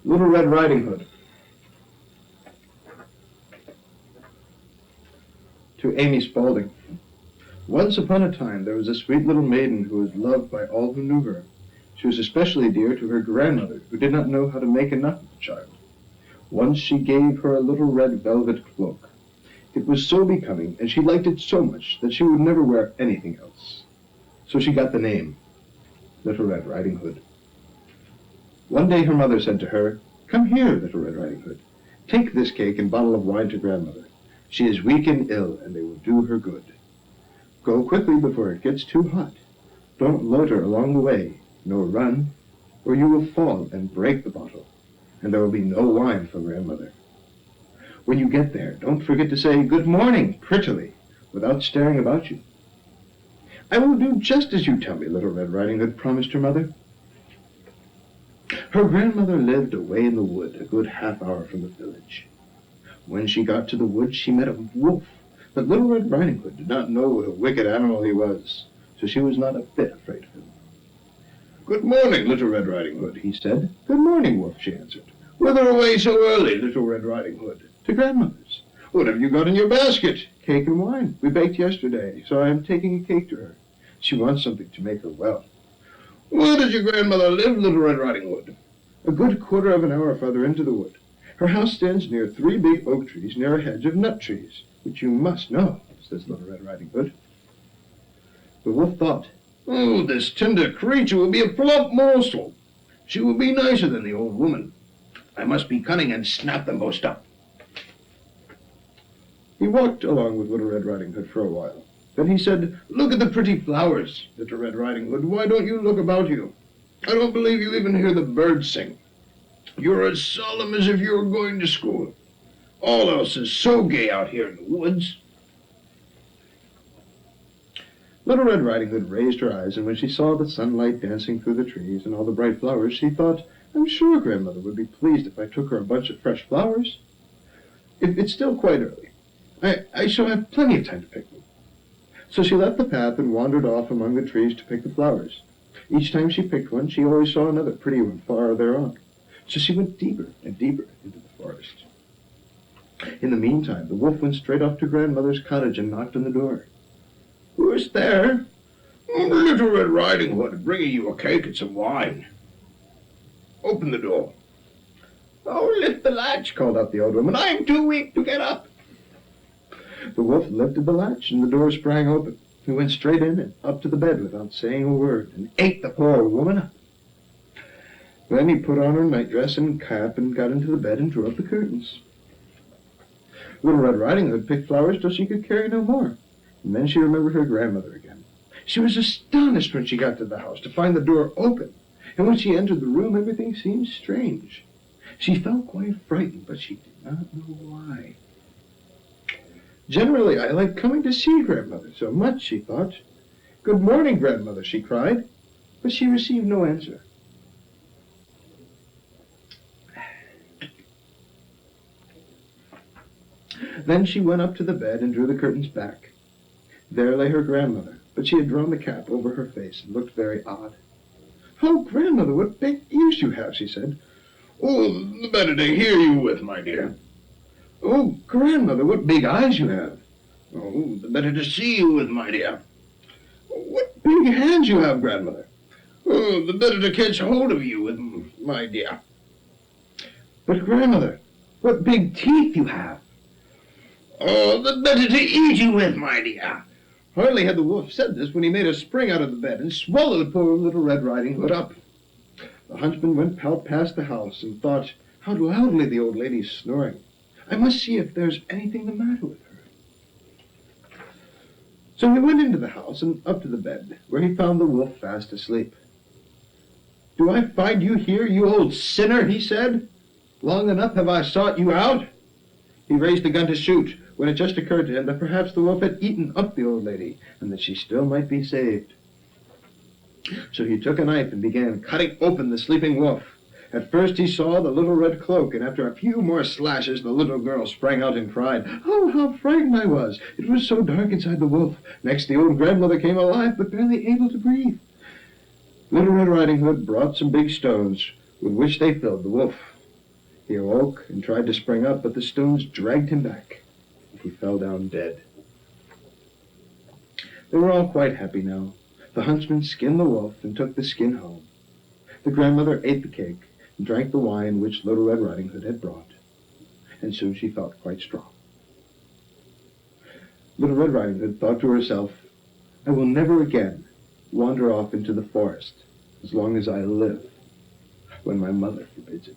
Little Red Riding Hood. To Amy Spaulding. Once upon a time there was a sweet little maiden who was loved by all who knew her. She was especially dear to her grandmother, who did not know how to make enough of the child. Once she gave her a little red velvet cloak. It was so becoming, and she liked it so much that she would never wear anything else. So she got the name, Little Red Riding Hood. One day her mother said to her, "Come here, Little Red Riding Hood. Take this cake and bottle of wine to grandmother. She is weak and ill, and they will do her good. Go quickly before it gets too hot. Don't loiter along the way, nor run, or you will fall and break the bottle, and there will be no wine for grandmother. When you get there, don't forget to say 'Good morning' prettily, without staring about you." "I will do just as you tell me," Little Red Riding Hood promised her mother. Her grandmother lived away in the wood, a good half-hour from the village. When she got to the wood, she met a wolf, but Little Red Riding Hood did not know what a wicked animal he was, so she was not a bit afraid of him. "Good morning, Little Red Riding Hood," he said. "Good morning, Wolf," she answered. "Whither away so early, Little Red Riding Hood?" "To grandmother's." "What have you got in your basket?" "Cake and wine. We baked yesterday, so I am taking a cake to her. She wants something to make her well." "Where does your grandmother live, Little Red Riding Hood?" "A good quarter of an hour farther into the wood. Her house stands near 3 big oak trees near a hedge of nut trees, which you must know," says Little Red Riding Hood. The wolf thought, "Oh, this tender creature will be a plump morsel. She will be nicer than the old woman. I must be cunning and snap them both up." He walked along with Little Red Riding Hood for a while. Then he said, "Look at the pretty flowers, Little Red Riding Hood. Why don't you look about you? I don't believe you even hear the birds sing. You're as solemn as if you were going to school. All else is so gay out here in the woods." Little Red Riding Hood raised her eyes, and when she saw the sunlight dancing through the trees and all the bright flowers, she thought, "I'm sure grandmother would be pleased if I took her a bunch of fresh flowers. It's still quite early. I shall have plenty of time to pick them." So she left the path and wandered off among the trees to pick the flowers. Each time she picked one, she always saw another pretty one farther on. So she went deeper and deeper into the forest. In the meantime, the wolf went straight off to grandmother's cottage and knocked on the door. "Who is there?" "Little Red Riding Hood, bringing you a cake and some wine." "Open the door." "Oh, lift the latch," called out the old woman. "I am too weak to get up." The wolf lifted the latch, and the door sprang open. He went straight in and up to the bed without saying a word, and ate the poor woman up. Then he put on her nightdress and cap and got into the bed and drew up the curtains. Little Red Riding Hood picked flowers till she could carry no more, and then she remembered her grandmother again. She was astonished when she got to the house to find the door open, and when she entered the room, everything seemed strange. She felt quite frightened, but she did not know why. "Generally, I like coming to see grandmother so much," she thought. "Good morning, grandmother," she cried, but she received no answer. Then she went up to the bed and drew the curtains back. There lay her grandmother, but she had drawn the cap over her face and looked very odd. "Oh, grandmother, what big ears you have," she said. "Oh, the better to hear you with, my dear." "Oh, grandmother, what big eyes you have." "Oh, the better to see you with, my dear." "What big hands you have, grandmother." "Oh, the better to catch hold of you with, my dear." "But, grandmother, what big teeth you have." "Oh, the better to eat you with, my dear." Hardly had the wolf said this when he made a spring out of the bed and swallowed poor Little Red Riding Hood up. The huntsman went past the house and thought, "How loudly the old lady's snoring. I must see if there's anything the matter with her." So he went into the house and up to the bed, where he found the wolf fast asleep. "Do I find you here, you old sinner?" he said. "Long enough have I sought you out." He raised the gun to shoot, when it just occurred to him that perhaps the wolf had eaten up the old lady, and that she still might be saved. So he took a knife and began cutting open the sleeping wolf. At first he saw the little red cloak, and after a few more slashes, the little girl sprang out and cried, "Oh, how frightened I was! It was so dark inside the wolf." Next, the old grandmother came alive, but barely able to breathe. Little Red Riding Hood brought some big stones, with which they filled the wolf. He awoke and tried to spring up, but the stones dragged him back, and he fell down dead. They were all quite happy now. The huntsman skinned the wolf and took the skin home. The grandmother ate the cake and drank the wine which Little Red Riding Hood had brought, and soon she felt quite strong. Little Red Riding Hood thought to herself, "I will never again wander off into the forest as long as I live, when my mother forbids it."